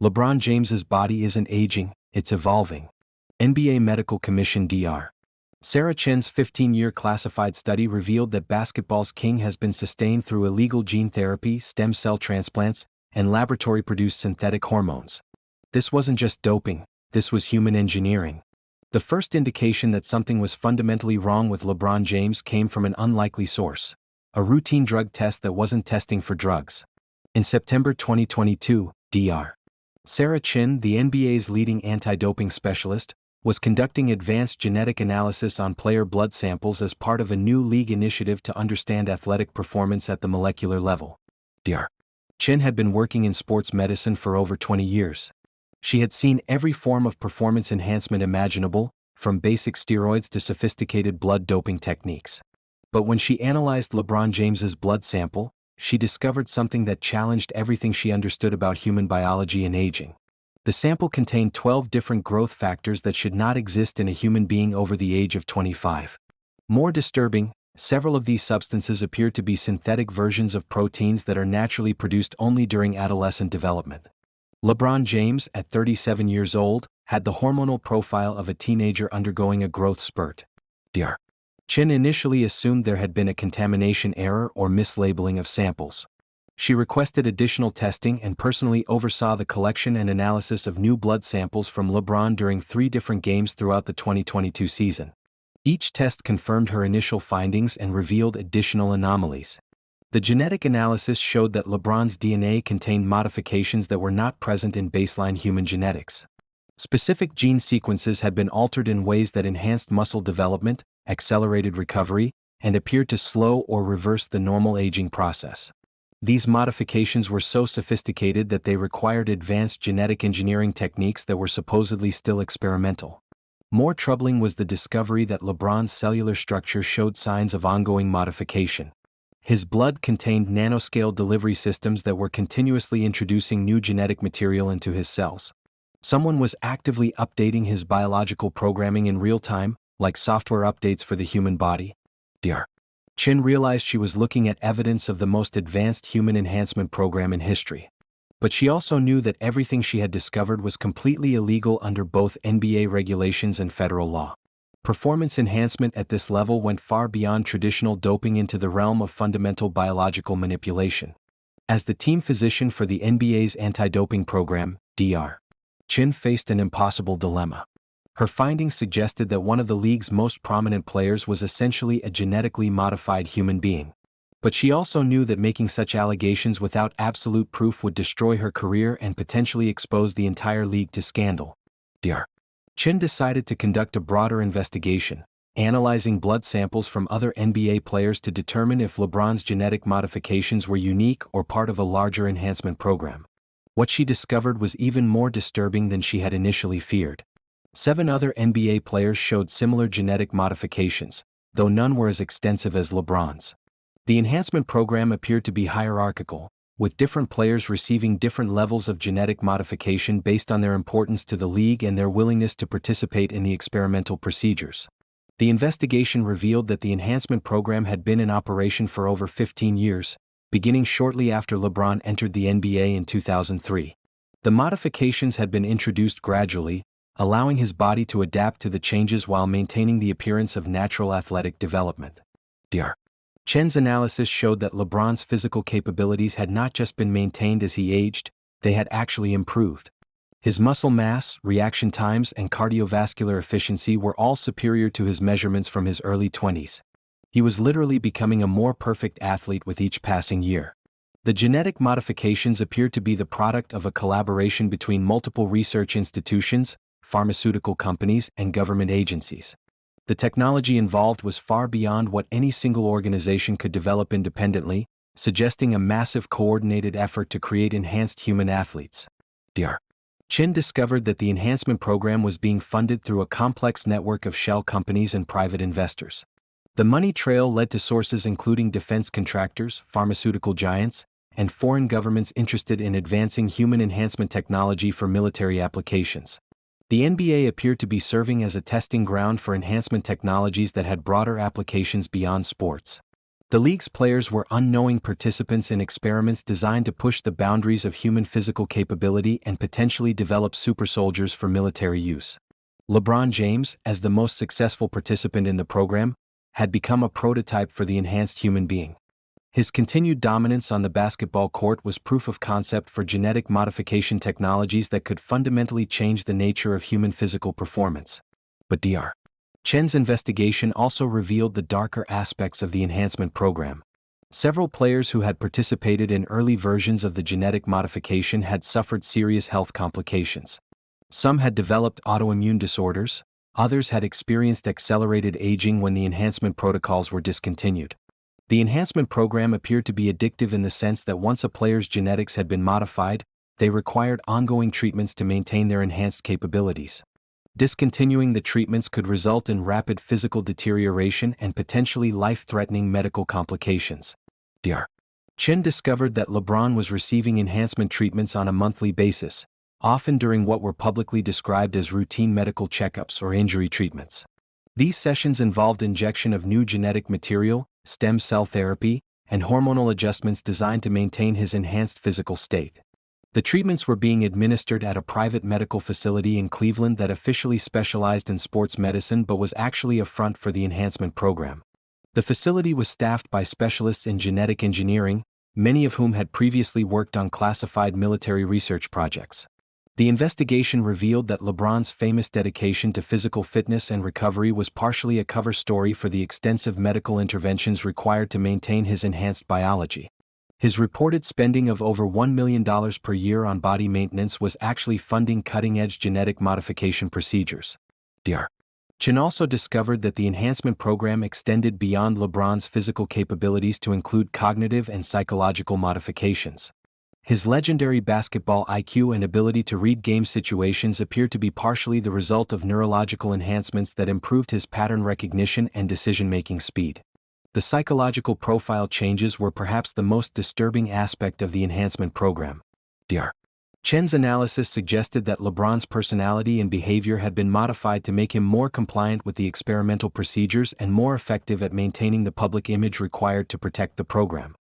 LeBron James's body isn't aging, it's evolving. NBA Medical Commission Dr. Sarah Chen's 15-year classified study revealed that basketball's king has been sustained through illegal gene therapy, stem cell transplants, and laboratory-produced synthetic hormones. This wasn't just doping, this was human engineering. The first indication that something was fundamentally wrong with LeBron James came from an unlikely source: a routine drug test that wasn't testing for drugs. In September 2022, Dr. Sarah Chen, the NBA's leading anti-doping specialist, was conducting advanced genetic analysis on player blood samples as part of a new league initiative to understand athletic performance at the molecular level. Dr. Chen had been working in sports medicine for over 20 years. She had seen every form of performance enhancement imaginable, from basic steroids to sophisticated blood doping techniques. But when she analyzed LeBron James's blood sample, she discovered something that challenged everything she understood about human biology and aging. The sample contained 12 different growth factors that should not exist in a human being over the age of 25. More disturbing, several of these substances appeared to be synthetic versions of proteins that are naturally produced only during adolescent development. LeBron James, at 37 years old, had the hormonal profile of a teenager undergoing a growth spurt. Dr. Chen initially assumed there had been a contamination error or mislabeling of samples. She requested additional testing and personally oversaw the collection and analysis of new blood samples from LeBron during 3 different games throughout the 2022 season. Each test confirmed her initial findings and revealed additional anomalies. The genetic analysis showed that LeBron's DNA contained modifications that were not present in baseline human genetics. Specific gene sequences had been altered in ways that enhanced muscle development, accelerated recovery, and appeared to slow or reverse the normal aging process. These modifications were so sophisticated that they required advanced genetic engineering techniques that were supposedly still experimental. More troubling was the discovery that LeBron's cellular structure showed signs of ongoing modification. His blood contained nanoscale delivery systems that were continuously introducing new genetic material into his cells. Someone was actively updating his biological programming in real time, like software updates for the human body. Dr. Chen realized she was looking at evidence of the most advanced human enhancement program in history. But she also knew that everything she had discovered was completely illegal under both NBA regulations and federal law. Performance enhancement at this level went far beyond traditional doping into the realm of fundamental biological manipulation. As the team physician for the NBA's anti-doping program, Dr. Chen faced an impossible dilemma. Her findings suggested that one of the league's most prominent players was essentially a genetically modified human being. But she also knew that making such allegations without absolute proof would destroy her career and potentially expose the entire league to scandal. Dr. Chen decided to conduct a broader investigation, analyzing blood samples from other NBA players to determine if LeBron's genetic modifications were unique or part of a larger enhancement program. What she discovered was even more disturbing than she had initially feared. 7 other NBA players showed similar genetic modifications, though none were as extensive as LeBron's. The enhancement program appeared to be hierarchical, with different players receiving different levels of genetic modification based on their importance to the league and their willingness to participate in the experimental procedures. The investigation revealed that the enhancement program had been in operation for over 15 years, beginning shortly after LeBron entered the NBA in 2003. The modifications had been introduced gradually, allowing his body to adapt to the changes while maintaining the appearance of natural athletic development. Dr. Chen's analysis showed that LeBron's physical capabilities had not just been maintained as he aged, they had actually improved. His muscle mass, reaction times, and cardiovascular efficiency were all superior to his measurements from his early 20s. He was literally becoming a more perfect athlete with each passing year. The genetic modifications appeared to be the product of a collaboration between multiple research institutions, pharmaceutical companies, and government agencies. The technology involved was far beyond what any single organization could develop independently, suggesting a massive coordinated effort to create enhanced human athletes. Dr. Chen discovered that the enhancement program was being funded through a complex network of shell companies and private investors. The money trail led to sources including defense contractors, pharmaceutical giants, and foreign governments interested in advancing human enhancement technology for military applications. The NBA appeared to be serving as a testing ground for enhancement technologies that had broader applications beyond sports. The league's players were unknowing participants in experiments designed to push the boundaries of human physical capability and potentially develop super soldiers for military use. LeBron James, as the most successful participant in the program, had become a prototype for the enhanced human being. His continued dominance on the basketball court was proof of concept for genetic modification technologies that could fundamentally change the nature of human physical performance. But Dr. Chen's investigation also revealed the darker aspects of the enhancement program. Several players who had participated in early versions of the genetic modification had suffered serious health complications. Some had developed autoimmune disorders, others had experienced accelerated aging when the enhancement protocols were discontinued. The enhancement program appeared to be addictive in the sense that once a player's genetics had been modified, they required ongoing treatments to maintain their enhanced capabilities. Discontinuing the treatments could result in rapid physical deterioration and potentially life-threatening medical complications. Dr. Chen discovered that LeBron was receiving enhancement treatments on a monthly basis, often during what were publicly described as routine medical checkups or injury treatments. These sessions involved injection of new genetic material, stem cell therapy, and hormonal adjustments designed to maintain his enhanced physical state. The treatments were being administered at a private medical facility in Cleveland that officially specialized in sports medicine but was actually a front for the enhancement program. The facility was staffed by specialists in genetic engineering, many of whom had previously worked on classified military research projects. The investigation revealed that LeBron's famous dedication to physical fitness and recovery was partially a cover story for the extensive medical interventions required to maintain his enhanced biology. His reported spending of over $1 million per year on body maintenance was actually funding cutting-edge genetic modification procedures. Dr. Chen also discovered that the enhancement program extended beyond LeBron's physical capabilities to include cognitive and psychological modifications. His legendary basketball IQ and ability to read game situations appeared to be partially the result of neurological enhancements that improved his pattern recognition and decision-making speed. The psychological profile changes were perhaps the most disturbing aspect of the enhancement program. Dr. Chen's analysis suggested that LeBron's personality and behavior had been modified to make him more compliant with the experimental procedures and more effective at maintaining the public image required to protect the program.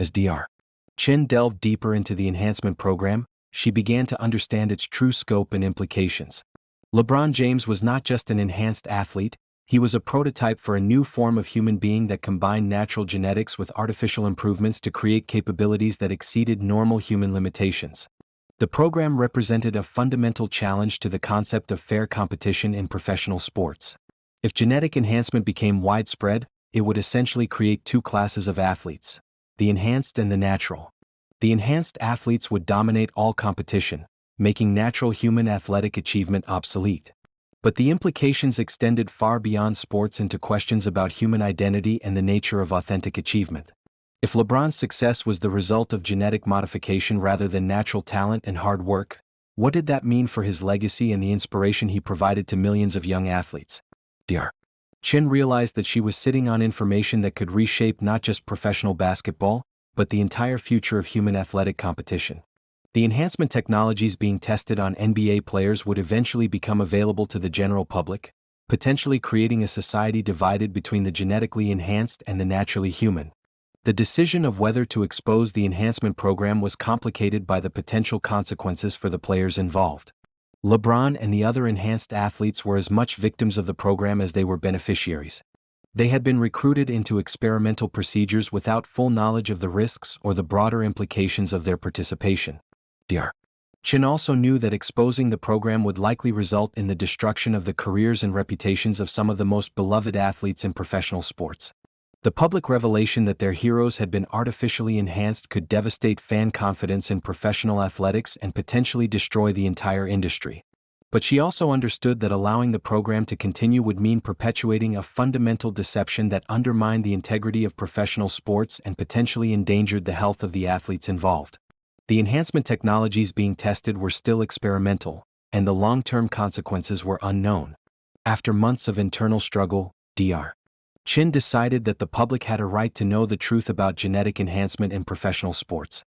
As Dr. Chen delved deeper into the enhancement program, she began to understand its true scope and implications. LeBron James was not just an enhanced athlete, he was a prototype for a new form of human being that combined natural genetics with artificial improvements to create capabilities that exceeded normal human limitations. The program represented a fundamental challenge to the concept of fair competition in professional sports. If genetic enhancement became widespread, it would essentially create two classes of athletes: the enhanced and the natural. The enhanced athletes would dominate all competition, making natural human athletic achievement obsolete. But the implications extended far beyond sports into questions about human identity and the nature of authentic achievement. If LeBron's success was the result of genetic modification rather than natural talent and hard work, what did that mean for his legacy and the inspiration he provided to millions of young athletes? Dr. Chen realized that she was sitting on information that could reshape not just professional basketball, but the entire future of human athletic competition. The enhancement technologies being tested on NBA players would eventually become available to the general public, potentially creating a society divided between the genetically enhanced and the naturally human. The decision of whether to expose the enhancement program was complicated by the potential consequences for the players involved. LeBron and the other enhanced athletes were as much victims of the program as they were beneficiaries. They had been recruited into experimental procedures without full knowledge of the risks or the broader implications of their participation. Dr. Chen also knew that exposing the program would likely result in the destruction of the careers and reputations of some of the most beloved athletes in professional sports. The public revelation that their heroes had been artificially enhanced could devastate fan confidence in professional athletics and potentially destroy the entire industry. But she also understood that allowing the program to continue would mean perpetuating a fundamental deception that undermined the integrity of professional sports and potentially endangered the health of the athletes involved. The enhancement technologies being tested were still experimental, and the long-term consequences were unknown. After months of internal struggle, Dr. Chen decided that the public had a right to know the truth about genetic enhancement in professional sports.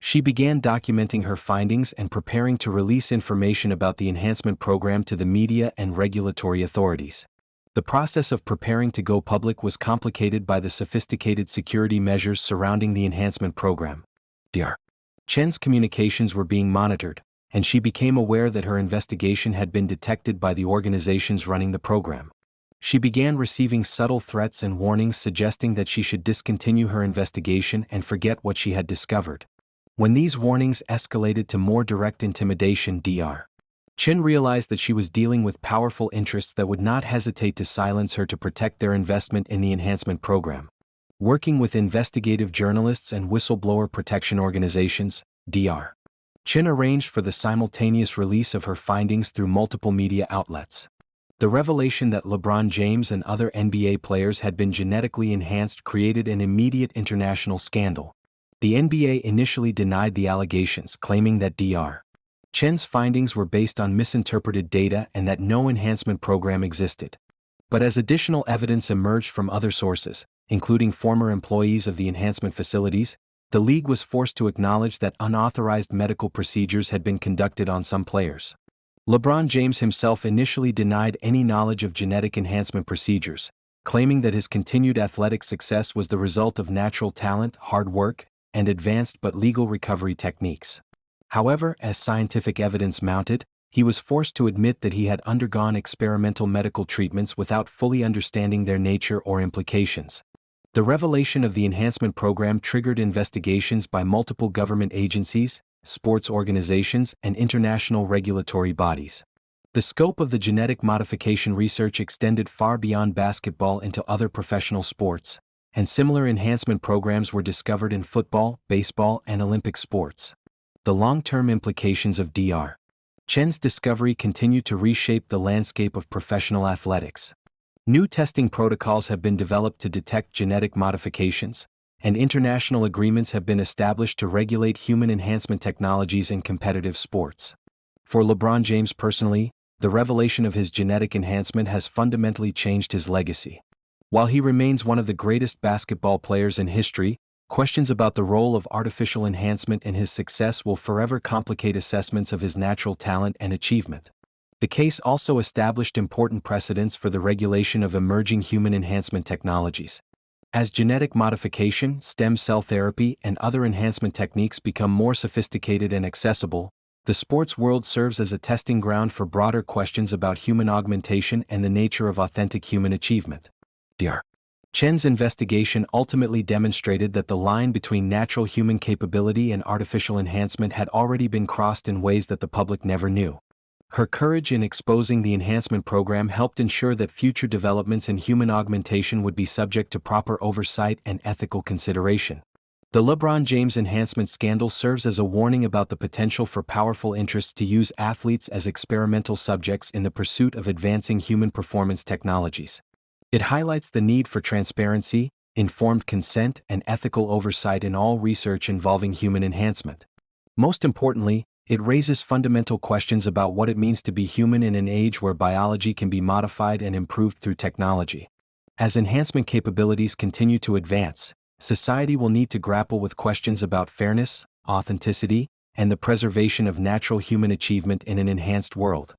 She began documenting her findings and preparing to release information about the enhancement program to the media and regulatory authorities. The process of preparing to go public was complicated by the sophisticated security measures surrounding the enhancement program. Dr. Chen's communications were being monitored, and she became aware that her investigation had been detected by the organizations running the program. She began receiving subtle threats and warnings suggesting that she should discontinue her investigation and forget what she had discovered. When these warnings escalated to more direct intimidation, Dr. Chen realized that she was dealing with powerful interests that would not hesitate to silence her to protect their investment in the enhancement program. Working with investigative journalists and whistleblower protection organizations, Dr. Chen arranged for the simultaneous release of her findings through multiple media outlets. The revelation that LeBron James and other NBA players had been genetically enhanced created an immediate international scandal. The NBA initially denied the allegations, claiming that Dr. Chen's findings were based on misinterpreted data and that no enhancement program existed. But as additional evidence emerged from other sources, including former employees of the enhancement facilities, the league was forced to acknowledge that unauthorized medical procedures had been conducted on some players. LeBron James himself initially denied any knowledge of genetic enhancement procedures, claiming that his continued athletic success was the result of natural talent, hard work, and advanced but legal recovery techniques. However, as scientific evidence mounted, he was forced to admit that he had undergone experimental medical treatments without fully understanding their nature or implications. The revelation of the enhancement program triggered investigations by multiple government agencies, sports organizations, and international regulatory bodies. The scope of the genetic modification research extended far beyond basketball into other professional sports, and similar enhancement programs were discovered in football, baseball, and Olympic sports. The long-term implications of Dr. Chen's discovery continue to reshape the landscape of professional athletics. New testing protocols have been developed to detect genetic modifications, and international agreements have been established to regulate human enhancement technologies in competitive sports. For LeBron James personally, the revelation of his genetic enhancement has fundamentally changed his legacy. While he remains one of the greatest basketball players in history, questions about the role of artificial enhancement in his success will forever complicate assessments of his natural talent and achievement. The case also established important precedents for the regulation of emerging human enhancement technologies. As genetic modification, stem cell therapy, and other enhancement techniques become more sophisticated and accessible, the sports world serves as a testing ground for broader questions about human augmentation and the nature of authentic human achievement. Dr. Chen's investigation ultimately demonstrated that the line between natural human capability and artificial enhancement had already been crossed in ways that the public never knew. Her courage in exposing the enhancement program helped ensure that future developments in human augmentation would be subject to proper oversight and ethical consideration. The LeBron James enhancement scandal serves as a warning about the potential for powerful interests to use athletes as experimental subjects in the pursuit of advancing human performance technologies. It highlights the need for transparency, informed consent, and ethical oversight in all research involving human enhancement. Most importantly, it raises fundamental questions about what it means to be human in an age where biology can be modified and improved through technology. As enhancement capabilities continue to advance, society will need to grapple with questions about fairness, authenticity, and the preservation of natural human achievement in an enhanced world.